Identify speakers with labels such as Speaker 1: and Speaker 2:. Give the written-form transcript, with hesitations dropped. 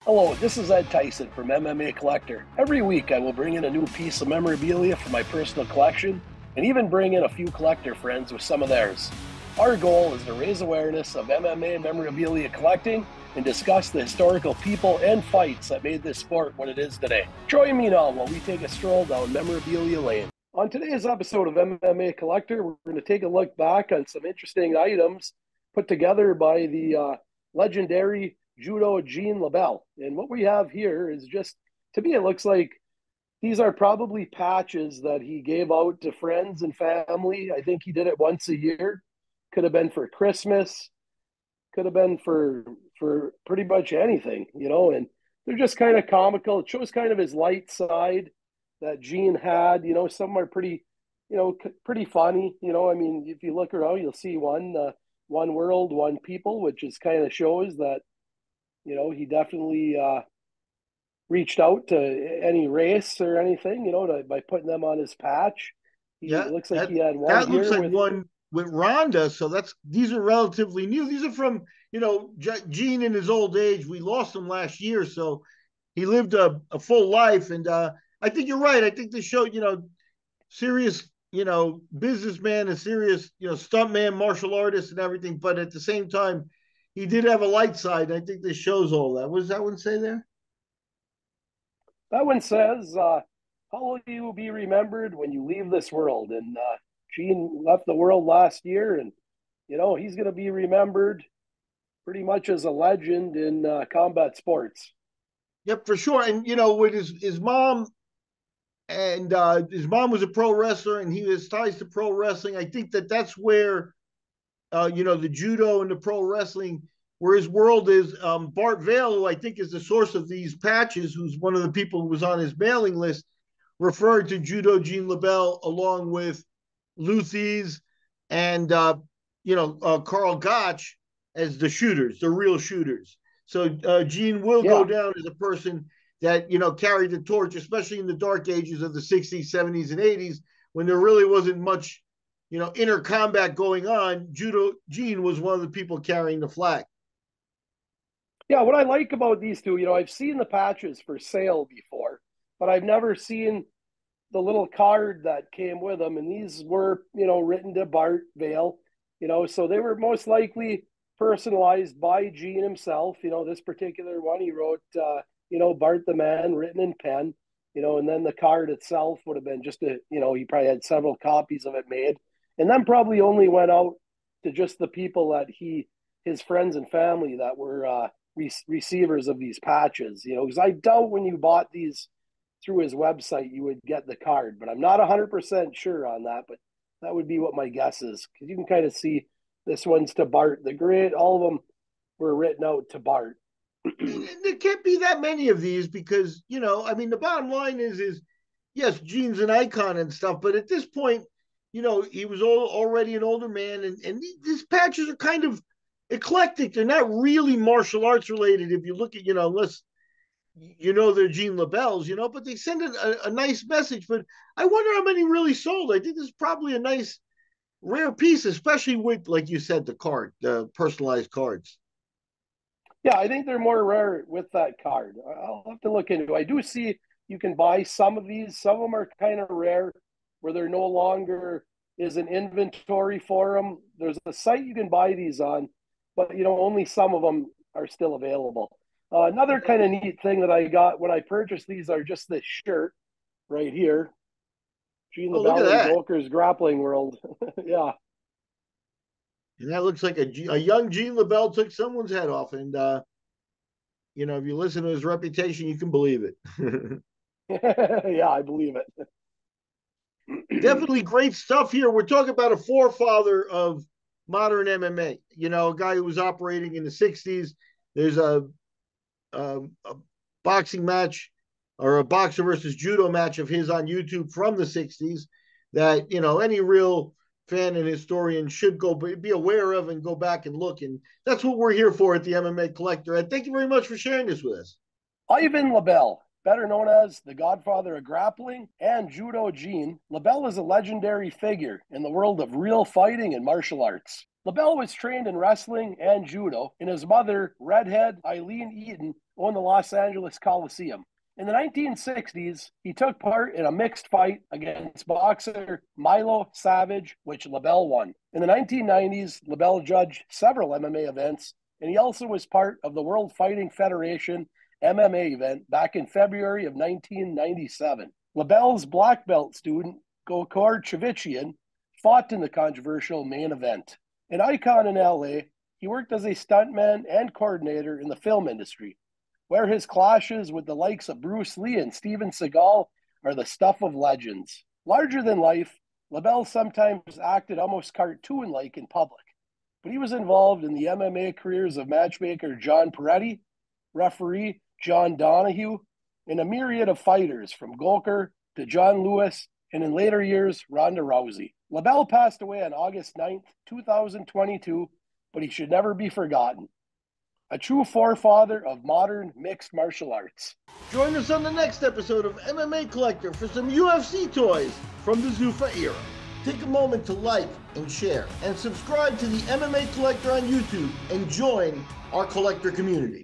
Speaker 1: Hello, this is Ed Theisen from MMA Collector. Every week I will bring in a new piece of memorabilia from my personal collection and even bring in a few collector friends with some of theirs. Our goal is to raise awareness of MMA memorabilia collecting and discuss the historical people and fights that made this sport what it is today. Join me now while we take a stroll down memorabilia lane. On today's episode of MMA Collector, we're going to take a look back on some interesting items put together by the legendary Judo Gene Lebell. And what we have here is just, to me, it looks like these are probably patches that he gave out to friends and family. I think he did it once a year. Could have been for Christmas, could have been for pretty much anything, and they're just kind of comical. It shows kind of his light side that Gene had. Some are pretty, pretty funny. I mean, if you look around, you'll see one world, one people, which is kind of shows that he definitely reached out to any race or anything, by putting them on his patch. He
Speaker 2: Yeah,
Speaker 1: it looks like
Speaker 2: that
Speaker 1: he had one
Speaker 2: that looks
Speaker 1: here
Speaker 2: like
Speaker 1: with,
Speaker 2: one with Rhonda. So these are relatively new. These are from Gene in his old age. We lost him last year, so he lived a full life. And I think you're right. I think this showed serious businessman and serious stuntman, martial artist, and everything. But at the same time, he did have a light side. And I think this shows all that. What does that one say there?
Speaker 1: that one says, how will you be remembered when you leave this world? And Gene left the world last year, and he's going to be remembered pretty much as a legend in combat sports.
Speaker 2: Yep, for sure. And with his mom, and his mom was a pro wrestler, and he has ties to pro wrestling. I think that's where the judo and the pro wrestling, where his world is. Bart Vale, who I think is the source of these patches, who's one of the people who was on his mailing list, referred to Judo Gene Lebell along with Luthies and Carl Gotch as the shooters, the real shooters. So Gene will go
Speaker 1: Yeah,
Speaker 2: down as a person that carried the torch, especially in the dark ages of the 60s, 70s, and 80s, when there really wasn't much inner combat going on. Judo Gene was one of the people carrying the flag.
Speaker 1: yeah. What I like about these two, I've seen the patches for sale before, but I've never seen the little card that came with them, and these were written to Bart Vale, so they were most likely personalized by Gene himself. This particular one he wrote, Bart the Man, written in pen, and then the card itself would have been just he probably had several copies of it made, and then probably only went out to just the people that his friends and family that were receivers of these patches, because I doubt when you bought these through his website, you would get the card, but I'm not 100% sure on that. But that would be what my guess is, because you can kind of see this one's to Bart the Great. All of them were written out to Bart.
Speaker 2: There can't be that many of these because I mean, the bottom line is yes, Gene's an icon and stuff, but at this point, he was already an older man, and these patches are kind of eclectic. They're not really martial arts related. If you look at unless they're Gene Lebell's, but they send a nice message. But I wonder how many really sold. I think this is probably a nice rare piece, especially with, like you said, the personalized cards.
Speaker 1: Yeah, I think they're more rare with that card. I'll have to look into it. I do see you can buy some of these. Some of them are kind of rare where there no longer is an inventory for them. There's a site you can buy these on, but only some of them are still available. Another kind of neat thing that I got when I purchased these are just this shirt right here, Gene
Speaker 2: Oh, look at
Speaker 1: LaBelle and
Speaker 2: that.
Speaker 1: Joker's Grappling World. Yeah,
Speaker 2: And that looks like a young Gene Lebell took someone's head off. And, if you listen to his reputation, you can believe it.
Speaker 1: yeah, I believe it.
Speaker 2: Definitely great stuff here. We're talking about a forefather of modern MMA, a guy who was operating in the 60s. There's a boxing match or a boxer versus judo match of his on YouTube from the 60s that, any real fan and historian should go be aware of and go back and look. And that's what we're here for at the MMA Collector. And thank you very much for sharing this with us.
Speaker 1: Ivan Lebell, better known as the godfather of grappling and judo Gene, Lebell is a legendary figure in the world of real fighting and martial arts. Lebell was trained in wrestling and judo, and his mother, redhead Eileen Eaton, owned the Los Angeles Coliseum. In the 1960s, he took part in a mixed fight against boxer Milo Savage, which Lebell won. In the 1990s, Lebell judged several MMA events, and he also was part of the World Fighting Federation MMA event back in February of 1997. Lebell's black belt student, Gokor Chivichian, fought in the controversial main event. An icon in LA, he worked as a stuntman and coordinator in the film industry, where his clashes with the likes of Bruce Lee and Steven Seagal are the stuff of legends. Larger than life, Lebell sometimes acted almost cartoon-like in public, but he was involved in the MMA careers of matchmaker John Peretti, referee John Donahue, and a myriad of fighters from Gokor to John Lewis, and in later years, Ronda Rousey. Lebell passed away on August 9th, 2022, but he should never be forgotten. A true forefather of modern mixed martial arts.
Speaker 2: Join us on the next episode of MMA Collector for some UFC toys from the Zuffa era. Take a moment to like and share and subscribe to the MMA Collector on YouTube and join our collector community.